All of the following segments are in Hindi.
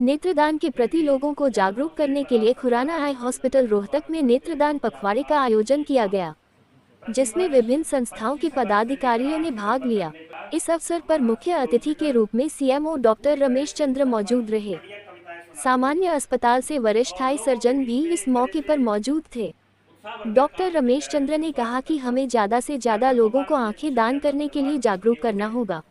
नेत्रदान के प्रति लोगों को जागरूक करने के लिए खुराना आई हॉस्पिटल रोहतक में नेत्रदान पखवाड़े का आयोजन किया गया, जिसमें विभिन्न संस्थाओं के पदाधिकारियों ने भाग लिया। इस अवसर पर मुख्य अतिथि के रूप में सीएमओ डॉक्टर रमेश चंद्र मौजूद रहे। सामान्य अस्पताल से वरिष्ठ आई सर्जन भी इस मौके पर मौजूद थे। डॉक्टर रमेश चंद्र ने कहा कि हमें ज़्यादा से ज़्यादा लोगों को आंखें दान करने के लिए जागरूक करना होगा,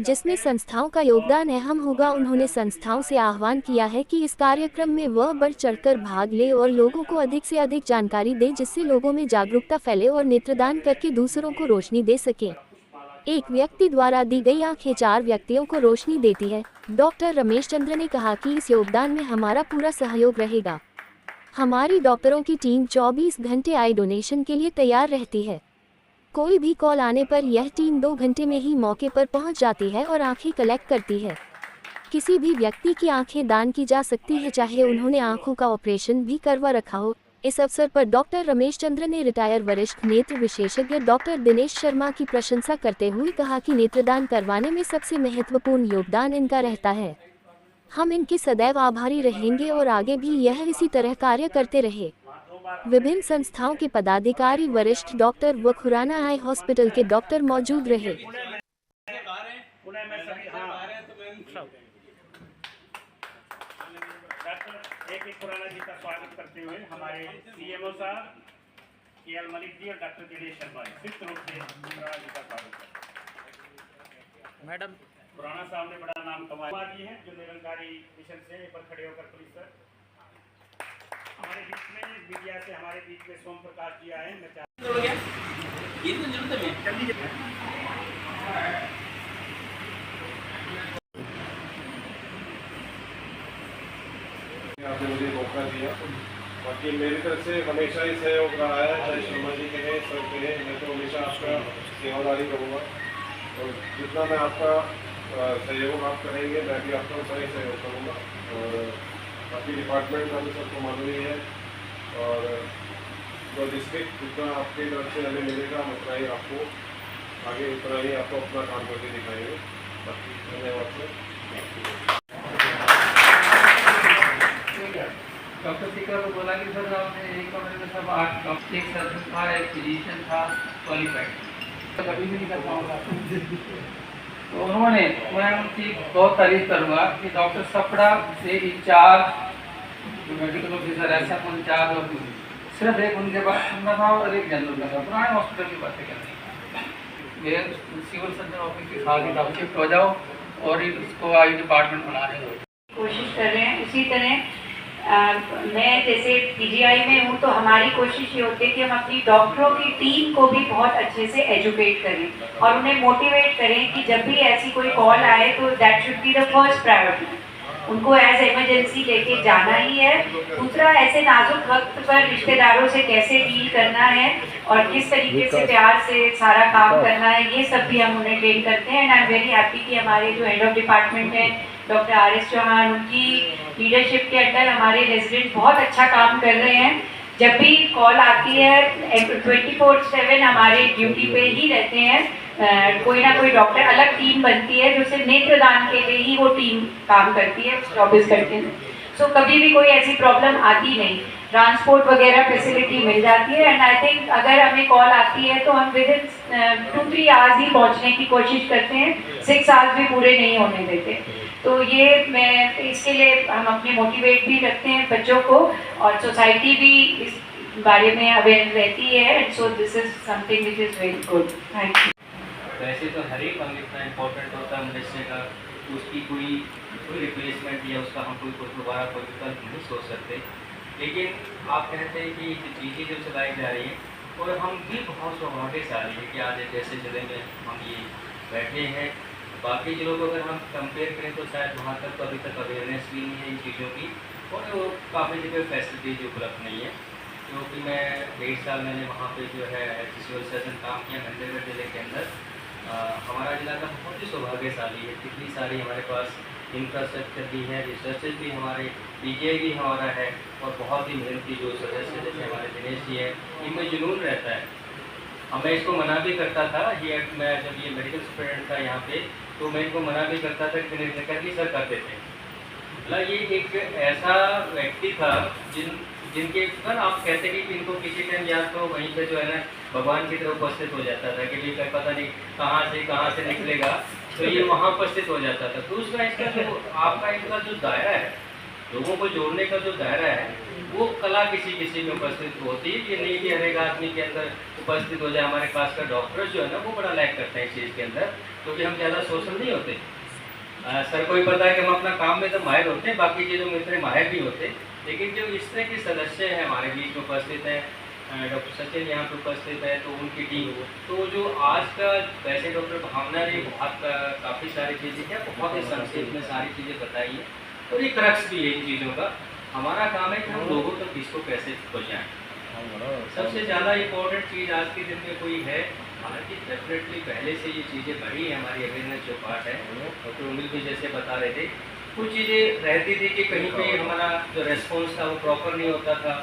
जिसमें संस्थाओं का योगदान अहम होगा। उन्होंने संस्थाओं से आह्वान किया है कि इस कार्यक्रम में वह बढ़ चढ़कर भाग ले और लोगों को अधिक से अधिक जानकारी दे, जिससे लोगों में जागरूकता फैले और नेत्रदान करके दूसरों को रोशनी दे सके। एक व्यक्ति द्वारा दी गई आंखें 4 व्यक्तियों को रोशनी देती है। डॉक्टर रमेश चंद्र ने कहा कि इस योगदान में हमारा पूरा सहयोग रहेगा। हमारी डॉक्टरों की टीम 24 घंटे आई डोनेशन के लिए तैयार रहती है। कोई भी कॉल आने पर यह टीम 2 घंटे में ही मौके पर पहुंच जाती है और आंखें कलेक्ट करती है। किसी भी व्यक्ति की आंखें दान की जा सकती है, चाहे उन्होंने आंखों का ऑपरेशन भी करवा रखा हो। इस अवसर पर डॉक्टर रमेश चंद्र ने रिटायर वरिष्ठ नेत्र विशेषज्ञ डॉक्टर दिनेश शर्मा की प्रशंसा करते हुए कहा कि नेत्रदान करवाने में सबसे महत्वपूर्ण योगदान इनका रहता है। हम इनके सदैव आभारी रहेंगे और आगे भी यह इसी तरह कार्य करते रहे। विभिन्न संस्थाओं के पदाधिकारी, वरिष्ठ डॉक्टर व खुराना आई हॉस्पिटल के डॉक्टर मौजूद रहे। एक खुराना जी का स्वागत करते हुए हमारे सीएमओ साहब केएल मलिक जी और डॉक्टर दिनेश शर्मा संयुक्त रूप से खुराना जी का स्वागत करते हैं। मैडम खुराना साहब ने बड़ा नाम कमाया जी है, जो निरंकारी मिशन से पर खड़े होकर पुलिस सर हमारे बीच में मीडिया से हमारे बीच में सोम प्रकाश जी आए। आपने मुझे मौका दिया। बाकी मेरी तरफ से हमेशा ही सहयोग रहा है, चाहे शर्मा जी कहें सर कहें, मैं तो हमेशा आपका सेवादारी करूँगा और जितना मैं आपका सहयोग आप करेंगे मैं भी आपका सही सहयोग करूँगा। और बाकी डिपार्टमेंट का भी सबको मालूम ही है और जो डिस्ट्रिक्ट जितना आपकी तरफ से हमें मिलेगा हम उतना ही आपको आगे उतना ही आपको अपना काम करके दिखाएंगे। बाकी धन्यवाद सर। डॉक्टर सिकर को बोला कि सर आपने एक कमरे में सब 8 एक सर्जन था, एक फिजिशियन था क्वालिफाइड, तो कभी भी नहीं कर पाऊँगा। तो उन्होंने मैं उनकी बहुत तारीफ करूँगा कि डॉक्टर सपड़ा से इंचार्ज मेडिकल ऑफिसर ऐसा इंचार्ज और सिर्फ एक उनके पास सुनना था और एक जनरल का था। पुराने हॉस्पिटल की बातें करनी, मेरे सिविल सर्जन ऑफिस के साथ ही आप शिफ्ट हो जाओ और इसको आई डिपार्टमेंट बना रहे हो, कोशिश कर रहे हैं। उसी तरह मैं जैसे पीजीआई में हूँ तो हमारी कोशिश ये होती है कि हम अपनी डॉक्टरों की टीम को भी बहुत अच्छे से एजुकेट करें और उन्हें मोटिवेट करें कि जब भी ऐसी कोई कॉल आए तो that should be the first priority, उनको एज इमरजेंसी लेके जाना ही है। दूसरा, ऐसे नाजुक वक्त पर रिश्तेदारों से कैसे डील करना है और किस तरीके से प्यार से सारा काम करना है, ये सब भी हम उन्हें ट्रेन करते हैं। And I am very happy कि हमारे जो हेड ऑफ डिपार्टमेंट है डॉक्टर आर.एस. चौहान, उनकी लीडरशिप के अंडर हमारे रेजिडेंट बहुत अच्छा काम कर रहे हैं। जब भी कॉल आती है 24/7 हमारे ड्यूटी पे ही रहते हैं। कोई ना कोई डॉक्टर, अलग टीम बनती है जो सिर्फ नेत्रदान के लिए ही वो टीम काम करती है 24 घंटे में। सो कभी भी कोई ऐसी प्रॉब्लम आती नहीं, ट्रांसपोर्ट वगैरह फैसिलिटी मिल जाती है। एंड आई थिंक अगर हमें कॉल आती है तो हम विद इन 2-3 आवर्स ही पहुंचने की कोशिश करते हैं, 6 आवर्स भी पूरे नहीं होने देते। तो ये मैं इसके लिए हम अपने मोटिवेट भी रखते हैं बच्चों को और सोसाइटी भी इस बारे में अवेयर रहती है। And so this is something which is very good. Thank you. वैसे तो हर एक अंग इतना इम्पोर्टेंट होता है मनुष्य का, उसकी कोई रिप्लेसमेंट या उसका हम कोई दोबारा कोई विकल्प नहीं सोच सकते। लेकिन आप कहते हैं कि चीज़ें जो चलाई जा रही हैं और हम भी बहुत सौभाग्यशाली है कि आज एक ऐसे जिले में हम ये बैठे हैं। बाकी जिलों को अगर हम कंपेयर करें तो शायद वहाँ तक तो अभी तक अवेयरनेस भी नहीं है इन चीज़ों की और वो काफ़ी जगह फैसिलिटीज उपलब्ध नहीं है। क्योंकि मैं 1.5 साल मैंने वहाँ पे जो है सिविल सर्जन काम किया नंदेगढ़ जिले के अंदर। हमारा जिला का बहुत ही सौभाग्यशाली है, कितनी सारी हमारे पास इंफ्रास्ट्रक्चर भी है, रिसर्चेज भी हमारे, पीजीआई भी हमारा है और बहुत ही मेहनती जो सदस्य जैसे हमारे दिनेश जी हैं, इनमें जुनून रहता है। मैं इसको मना भी करता था, ये मैं जब ये मेडिकल स्टूडेंट था यहाँ पे तो मैं इनको मना भी करता था कि नहीं सर करते थे, मतलब ये एक ऐसा व्यक्ति था जिनके पर आप कहते कि इनको किसी टाइम याद तो वहीं पे जो है ना भगवान की तरफ उपस्थित हो जाता था कि भाई पता नहीं कहाँ से निकलेगा, तो ये वहाँ उपस्थित हो जाता था। दूसरा इसका जो आपका इनका जो दायरा है, लोगों को जोड़ने का जो दायरा है, वो कला किसी में उपस्थित होती है। ये नहीं कि हर एक आदमी के अंदर उपस्थित हो जाए। हमारे पास का डॉक्टर जो है ना वो बड़ा लैक करते हैं इस चीज़ के अंदर, क्योंकि हम ज़्यादा सोशल नहीं होते। सर को भी पता है कि हम अपना काम में तो माहिर होते हैं, बाकी चीज़ों में इतने माहिर नहीं होते। लेकिन जो इस तरह के सदस्य हैं हमारे बीच में उपस्थित हैं, डॉक्टर सचिन यहाँ पे उपस्थित है, तो उनकी टीम, तो जो आज का वैसे डॉक्टर भावना ने बहुत काफ़ी सारी चीज़ें क्या बहुत ही संक्षेप में सारी चीज़ें बताई है, और ये क्रक्स भी है इन चीज़ों का। हमारा काम है कि हम लोगों तक इसको कैसे पहुँचाएँ। सबसे ज़्यादा इम्पोर्टेंट चीज़ आज के दिन में कोई है, हालांकि डेफिनेटली पहले से ये चीज़ें बढ़ी है, हमारी अवेयरनेस जो पार्ट है, डॉक्टर उमिल भी जैसे बता रहे थे, कुछ चीज़ें रहती थी कि कहीं पे हमारा जो रेस्पॉन्स था वो प्रॉपर नहीं होता था।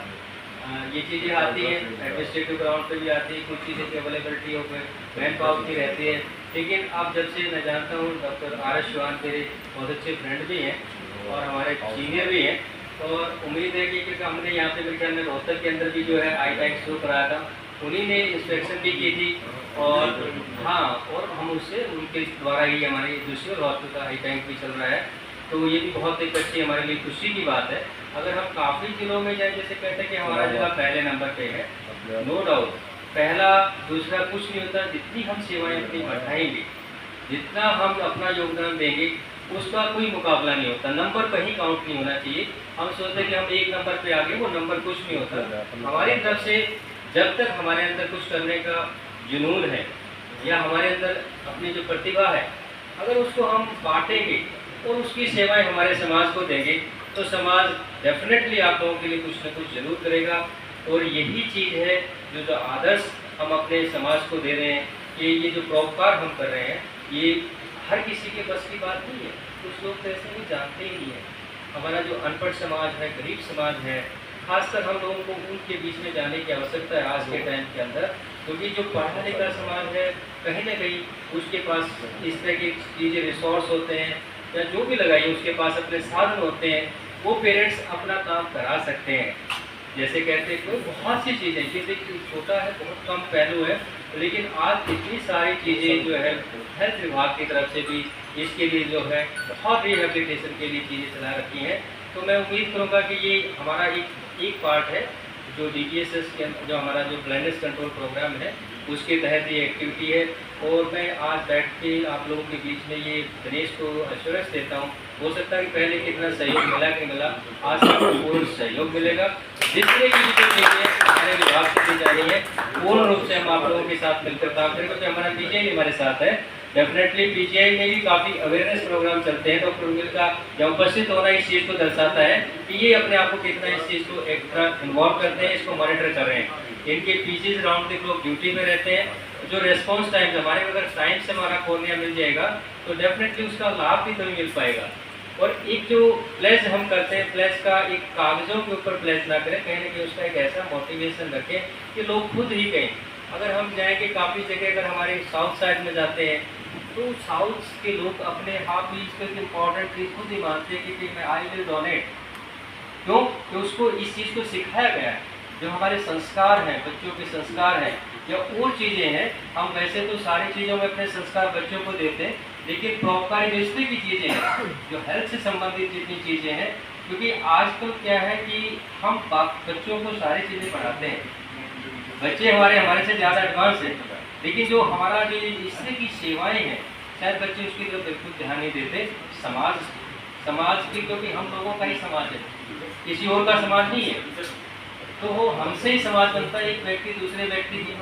ये चीज़ें आती हैं, एडमिनिस्ट्रेटिव ग्राउंड पे भी आती है, कुछ चीज़ें की अवेलेबिलिटी हो गई, मैन पावर की रहती है। लेकिन अब जब से मैं जानता हूँ डॉक्टर आर.एस. चौहान मेरे बहुत अच्छे फ्रेंड भी हैं और हमारे सीनियर भी हैं, और उम्मीद है कि क्योंकि हमने यहाँ पे मेरे ख्याल में रोहतक के अंदर भी जो है आई बैंक शुरू कराया था, उन्हीं ने इंस्पेक्शन भी की थी, और हाँ, और हम उससे उनके द्वारा ही हमारी दूसरी रोहतक का आई बैंक भी चल रहा है। तो ये भी बहुत एक अच्छी हमारे लिए खुशी की बात है। अगर हम काफ़ी जिलों में जाए, जैसे कहते हैं कि हमारा जिला पहले नंबर पे है, नो डाउट, पहला दूसरा कुछ नहीं होता। जितनी हम सेवाएं अपनी बढ़ाएंगे, जितना हम अपना योगदान देंगे, उसका कोई मुकाबला नहीं होता। नंबर कहीं काउंट नहीं होना चाहिए। हम सोचते हैं कि हम एक नंबर पे आ गए, वो नंबर कुछ नहीं होता। हमारी तरफ से जब तक हमारे अंदर कुछ करने का जुनून है या हमारे अंदर अपनी जो प्रतिभा है, अगर उसको हम बांटेंगे और उसकी सेवाएं हमारे समाज को देंगे, तो समाज डेफिनेटली आप लोगों के लिए कुछ न कुछ जरूर करेगा। और यही चीज़ है जो आदर्श हम अपने समाज को दे रहे हैं, कि ये जो परोपकार हम कर रहे हैं, ये हर किसी के बस की बात नहीं है। कुछ लोग तो ऐसे भी जानते ही नहीं है। हमारा जो अनपढ़ समाज है, गरीब समाज है, खासकर हम लोगों को उनके बीच में जाने की आवश्यकता है आज के टाइम के अंदर, क्योंकि जो पढ़ा लिखा समाज है, कहीं ना कहीं उसके पास इस तरह की चीज़ें, रिसोर्स होते हैं या जो भी लगाइए, उसके पास अपने साधन होते हैं, वो पेरेंट्स अपना काम करा सकते हैं। जैसे कहते हैं कोई बहुत सी चीज़ें, ये देखिए छोटा है, बहुत कम पहलू है, लेकिन आज इतनी सारी चीज़ें जो है हेल्थ विभाग की तरफ से भी इसके लिए जो है बहुत रिहेबिलिटेशन के लिए चीज़ें चला रखी हैं। तो मैं उम्मीद करूँगा कि ये हमारा एक पार्ट है जो DGSS के जो हमारा जो ब्लाइंडनेस कंट्रोल प्रोग्राम है, उसके तहत ये एक्टिविटी है। और मैं आज बैठ के आप लोगों के बीच में ये गणेश को एश्योरेंस देता हूँ। हो सकता है कि पहले कितना सहयोग मिला कि मिला, आज आपको पूर्ण सहयोग मिलेगा। जितने की जो चीज़ें हमारे विभाग से दी जा रही है, पूर्ण रूप से हम आप लोगों के साथ मिलकर काम करेंगे, क्योंकि हमारा PGI हमारे साथ है। डेफिनेटली PGI में भी काफ़ी अवेयरनेस प्रोग्राम चलते हैं। डॉक्टर उमिल का जब उपस्थित होना इस चीज़ को दर्शाता है कि ये अपने आप को कितना इस चीज़ को एक्स्ट्रा इन्वॉल्व करते हैं, इसको मॉनिटर कर रहे हैं। इनके पीछे राउंड तक लोग ड्यूटी में रहते हैं। जो रेस्पॉन्स टाइम हमारे, अगर टाइम से हमारा कॉर्निया मिल जाएगा तो डेफिनेटली उसका लाभ भी तभी मिल पाएगा। और एक जो प्लेज हम करते हैं, प्लेज का एक कागज़ों के ऊपर प्लेज ना करें, कहीं ना कहीं उसका एक ऐसा मोटिवेशन रखें कि लोग खुद ही कहें। अगर हम जाएंगे काफ़ी जगह, अगर हमारे साउथ साइड में जाते हैं, तो साउथ के लोग अपने आप ही इसको इम्पॉर्टेंट चीज़ खुद ही मानते हैं कि मैं आई विल डोनेट। क्यों? कि उसको इस चीज़ को सिखाया गया है। जो हमारे संस्कार हैं, बच्चों के संस्कार हैं या और चीज़ें हैं, हम वैसे तो सारी चीज़ों में अपने संस्कार बच्चों को देते हैं, लेकिन परोपकारी रिश्ते की चीज़ें हैं, जो हेल्थ से संबंधित जितनी चीज़ें हैं, क्योंकि आजकल क्या है कि हम बच्चों को सारी चीज़ें पढ़ाते हैं, बच्चे हमारे से ज़्यादा एडवांस हैं, लेकिन जो हमारा जो इस तरह की सेवाएँ हैं, शायद बच्चे उसकी तरफ बिल्कुल ध्यान नहीं देते। समाज की, क्योंकि हम लोगों का ही समाज है, किसी और का समाज नहीं है, तो वो हमसे ही समाज बनता है। एक व्यक्ति दूसरे व्यक्ति की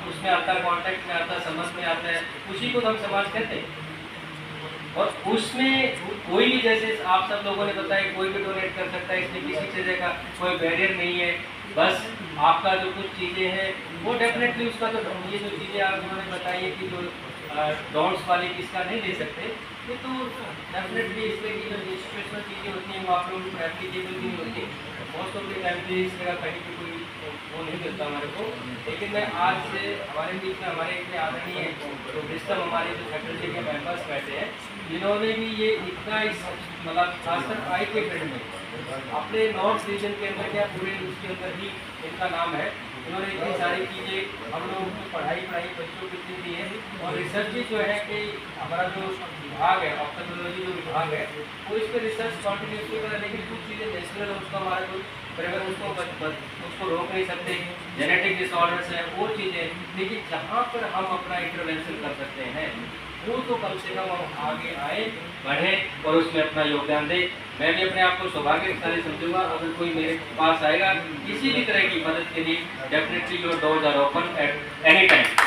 उसमें आता है, कांटेक्ट में आता है, संबंध में आता है, उसी को हम समाज कहते हैं। और उसमें कोई भी, जैसे आप सब लोगों ने बताया, कोई भी डोनेट कर सकता है, इसमें किसी चीज़ का कोई बैरियर नहीं है। बस आपका जो कुछ चीज़ें हैं वो डेफिनेटली उसका, तो ये जो चीज़ें आप उन्होंने बताई है कि जो डॉट्स वाली किसका नहीं ले सकते, ये तो डेफिनेटली इसमें की जो इंस्टीट्यूशनल चीज़ें होती हैं वो आप लोगों को एप्लीकेबल नहीं होती। मोस्ट ऑफ द टाइम इस तरह कहीं पर कोई वो नहीं मिलता हमारे को। लेकिन मैं आज से हमारे बीच में हमारे इतने आदरणीय तो विस्तम हमारे जो फैकल्टी के मेंबर्स बैठे हैं, इन्होंने भी ये इतना मतलब खासकर आई के फील्ड में अपने नॉर्थ रीजन के अंदर क्या पूरे उसके अंदर ही इनका नाम है। इन्होंने इतनी सारी चीज़ें हम लोगों को पढ़ाई बच्चों को इतनी दी है। और रिसर्च जो है कि हमारा जो विभाग है ऑप्थेल्मोलॉजी जो विभाग है वो इस पर रिसर्च कॉन्टिन्यूसली कर, लेकिन कुछ चीज़ें नेशनल उसका हमारा कोई परिवार उसको रोक नहीं सकते, जेनेटिक डिसऑर्डर्स है वो चीज़ें, लेकिन जहाँ पर हम अपना इंटरवेंशन कर सकते हैं वो तो कम से कम हम आगे आए बढ़े और उसमें अपना योगदान दे। मैं भी अपने आप को सौभाग्यशाली समझूंगा अगर कोई मेरे पास आएगा किसी भी तरह की मदद के लिए, definitely your doors are open at any time.